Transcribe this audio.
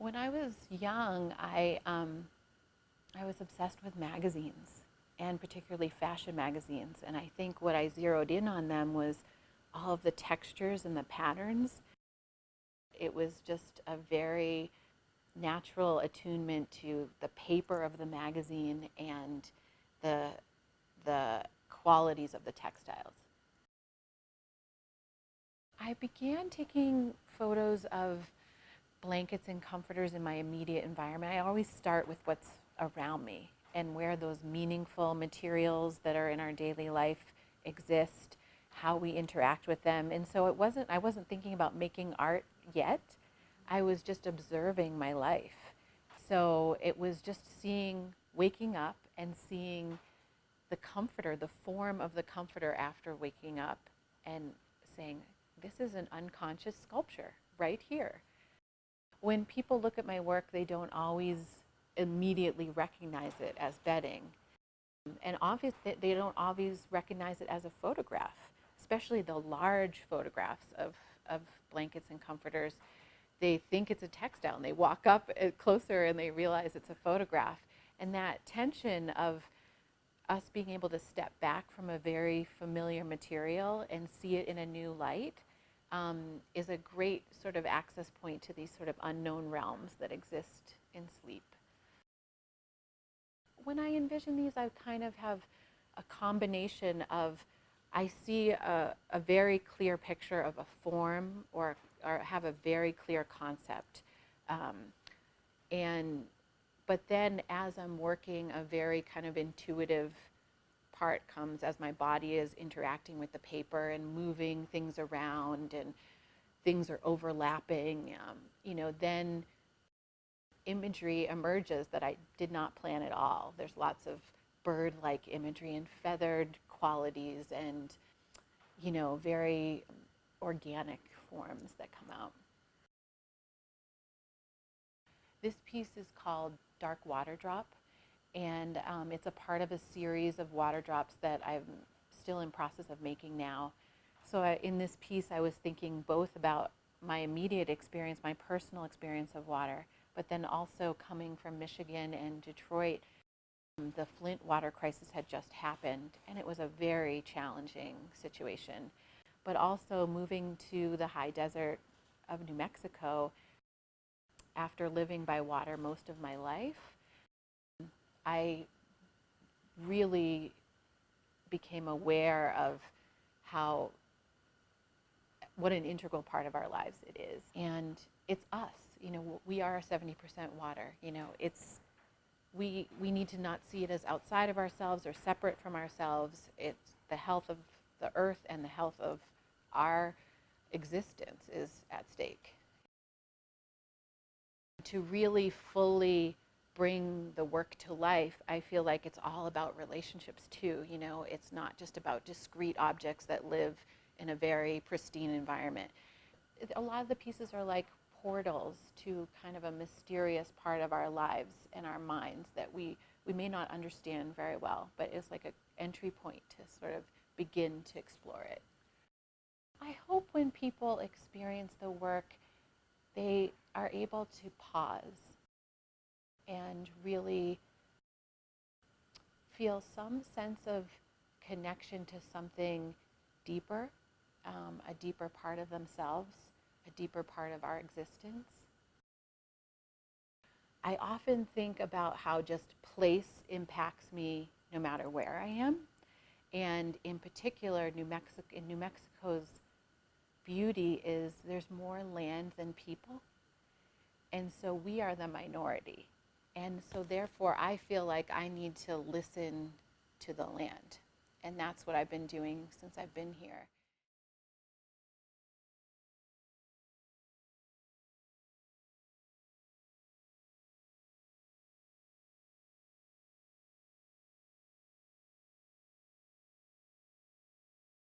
When I was young, I was obsessed with magazines, and particularly fashion magazines. And I think what I zeroed in on them was all of the textures and the patterns. It was just a very natural attunement to the paper of the magazine and the, the qualities of the textiles. I began taking photos of blankets and comforters in my immediate environment. I always start with what's around me and where those meaningful materials that are in our daily life exist, how we interact with them. And so I wasn't thinking about making art yet. I was just observing my life. So it was just waking up and seeing the comforter, the form of the comforter after waking up, and saying, this is an unconscious sculpture right here. When people look at my work, they don't always immediately recognize it as bedding. And obviously, they don't always recognize it as a photograph, especially the large photographs of blankets and comforters. They think it's a textile, and they walk up closer and they realize it's a photograph. And that tension of us being able to step back from a very familiar material and see it in a new light is a great sort of access point to these sort of unknown realms that exist in sleep. When I envision these, I kind of have a combination of, I see a very clear picture of a form or have a very clear concept. But then as I'm working, a very kind of intuitive part comes as my body is interacting with the paper and moving things around and things are overlapping. Then imagery emerges that I did not plan at all. There's lots of bird-like imagery and feathered qualities and, very organic forms that come out. This piece is called Dark Water Drop, and it's a part of a series of water drops that I'm still in process of making now. So in this piece, I was thinking both about my immediate experience, my personal experience of water, but then also coming from Michigan and Detroit, the Flint water crisis had just happened, and it was a very challenging situation. But also moving to the high desert of New Mexico after living by water most of my life, I really became aware of what an integral part of our lives it is. And it's us, we are 70% water. We need to not see it as outside of ourselves or separate from ourselves. It's the health of the earth and the health of our existence is at stake. To really fully bring the work to life, I feel like it's all about relationships too. It's not just about discrete objects that live in a very pristine environment. A lot of the pieces are like portals to kind of a mysterious part of our lives and our minds that we may not understand very well, but it's like an entry point to sort of begin to explore it. I hope when people experience the work, they are able to pause and really feel some sense of connection to something deeper, a deeper part of themselves, a deeper part of our existence. I often think about how just place impacts me no matter where I am. And in particular, New Mexico's beauty is there's more land than people. And so we are the minority. And so therefore, I feel like I need to listen to the land. And that's what I've been doing since I've been here.